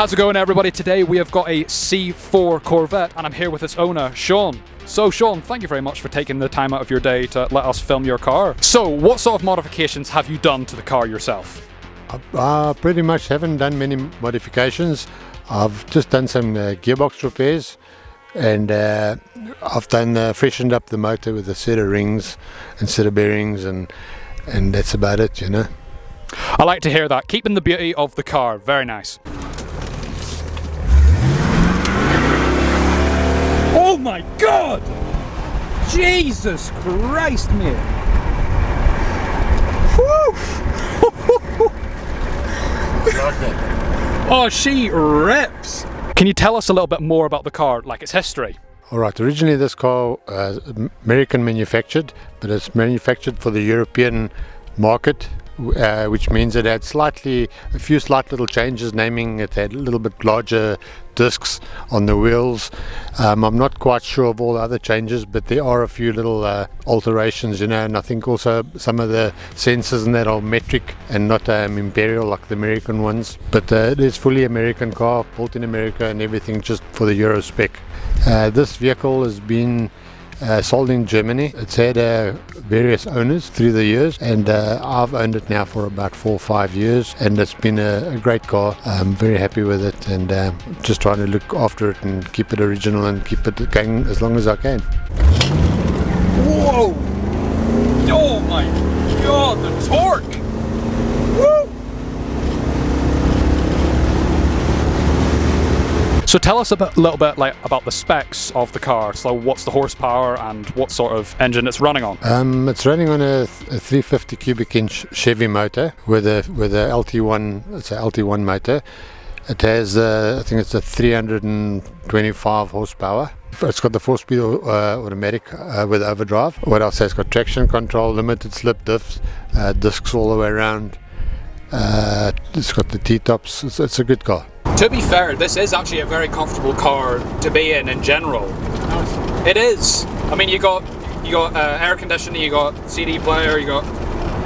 How's it going, everybody? Today we have got a C4 Corvette and I'm here with its owner, Shaun. So Shaun, thank you very much for taking the time out of your day to let us film your car. So what sort of modifications have you done to the car yourself? I pretty much haven't done many modifications. I've just done some gearbox repairs, and I've done freshened up the motor with a set of rings and set of bearings, and that's about it, you know. I like to hear that. Keeping the beauty of the car. Very nice. Oh my God! Jesus Christ, mate! Oh, she rips! Can you tell us a little bit more about the car, like its history? Alright, originally this car American manufactured, but it's manufactured for the European market, which means it had a few slight little changes, naming it had a little bit larger discs on the wheels. I'm not quite sure of all the other changes, but there are a few little alterations, you know, and I think also some of the sensors and that are metric and not imperial like the American ones. But it is fully American car, built in America and everything, just for the Euro-Spec. This vehicle has been sold in Germany. It's had various owners through the years, and I've owned it now for about 4 or 5 years, and it's been a great car. I'm very happy with it, and just trying to look after it and keep it original and keep it going as long as I can. Whoa! Oh my God, the torque! Woo! So tell us a little bit about the specs of the car. So what's the horsepower and what sort of engine it's running on? It's running on a 350 cubic inch Chevy motor with a LT1. It's a LT1 motor. It has I think it's a 325 horsepower. It's got the 4-speed automatic with overdrive. What else? It's got traction control, limited slip diffs, discs all the way around. It's got the T-tops. It's a good car. To be fair, this is actually a very comfortable car to be in general. Nice. It is. I mean, you got air conditioning, you got CD player,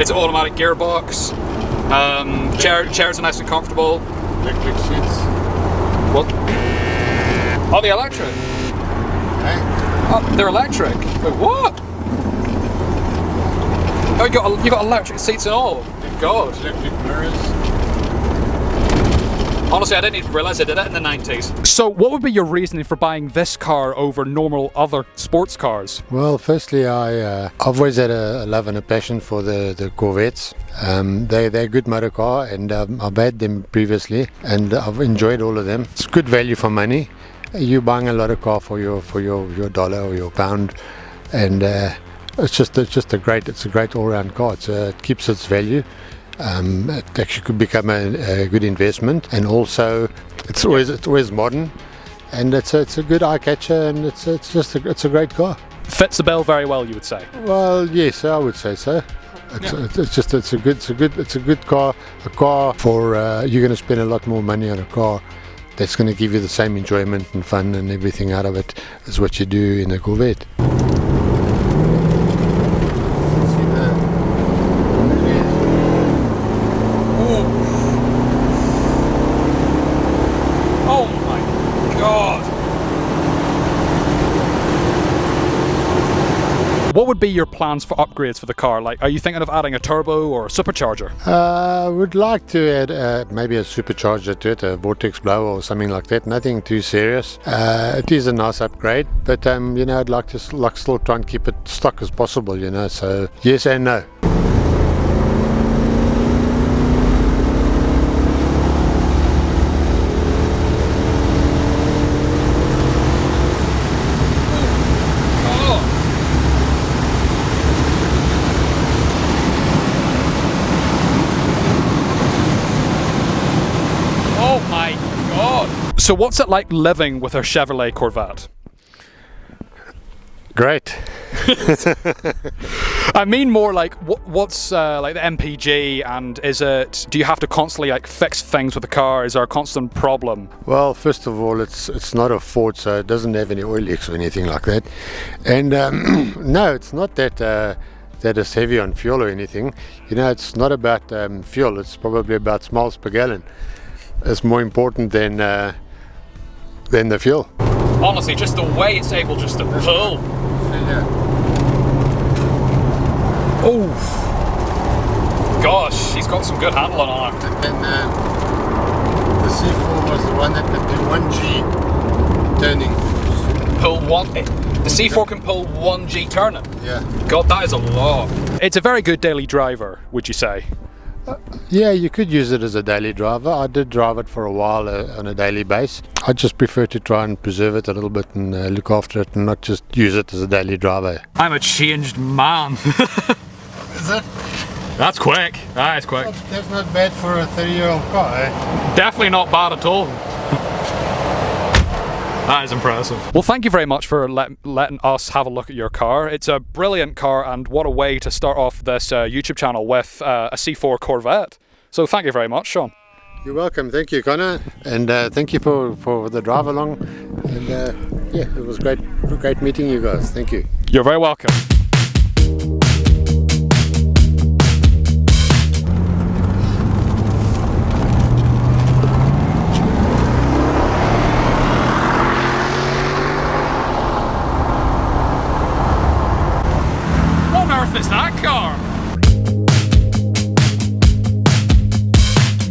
it's an automatic gearbox. Chairs are nice and comfortable. Electric seats. What? Oh, the electric. Hey. Oh, they're electric. Wait, what? Oh, you got electric seats and all. Good God. Electric mirrors. Honestly, I didn't even realise they did it in the 90s. So what would be your reasoning for buying this car over normal other sports cars? Well, firstly, I've always had a love and a passion for the Corvettes. They're a good motor car, and I've had them previously, and I've enjoyed all of them. It's good value for money. You're buying a lot of car for your dollar or your pound, and it's a great all-round car. It keeps its value. It actually could become a good investment, and also it's always modern, and it's a good eye catcher, and it's a great car. Fits the bill very well, you would say. Well, yes, I would say so. It's a good car. A car for you're going to spend a lot more money on a car that's going to give you the same enjoyment and fun and everything out of it as what you do in a Corvette. What would be your plans for upgrades for the car? Like, are you thinking of adding a turbo or a supercharger? I would like to add maybe a supercharger to it, a vortex blower or something like that. Nothing too serious. It is a nice upgrade, but you know, I'd like to still try and keep it stock as possible. You know, so yes and no. god! So what's it like living with a Chevrolet Corvette? Great. I mean more like what's like the MPG, and do you have to constantly like fix things with the car? Is there a constant problem? Well, first of all, it's not a Ford, so it doesn't have any oil leaks or anything like that. And no, it's not that that is heavy on fuel or anything. You know, it's not about fuel. It's probably about miles per gallon. It's more important than the fuel. Honestly, just the way it's able just to pull. Oh gosh, she's got some good handling on her. And then the C4 was the one that could do 1G turning. The C4 can pull 1G turning? Yeah. God, that is a lot. It's a very good daily driver, would you say? Yeah, you could use it as a daily driver. I did drive it for a while on a daily base. I just prefer to try and preserve it a little bit and look after it and not just use it as a daily driver. I'm a changed man. Is it? That's quick. That's quick. That's not bad for a 30-year-old car, eh? Definitely not bad at all. That is impressive. Well, thank you very much for letting us have a look at your car. It's a brilliant car, and what a way to start off this YouTube channel with a C4 Corvette. So thank you very much, Shaun. You're welcome. Thank you, Connor. And thank you for the drive along. And yeah, it was great meeting you guys. Thank you. You're very welcome. What on earth is that car?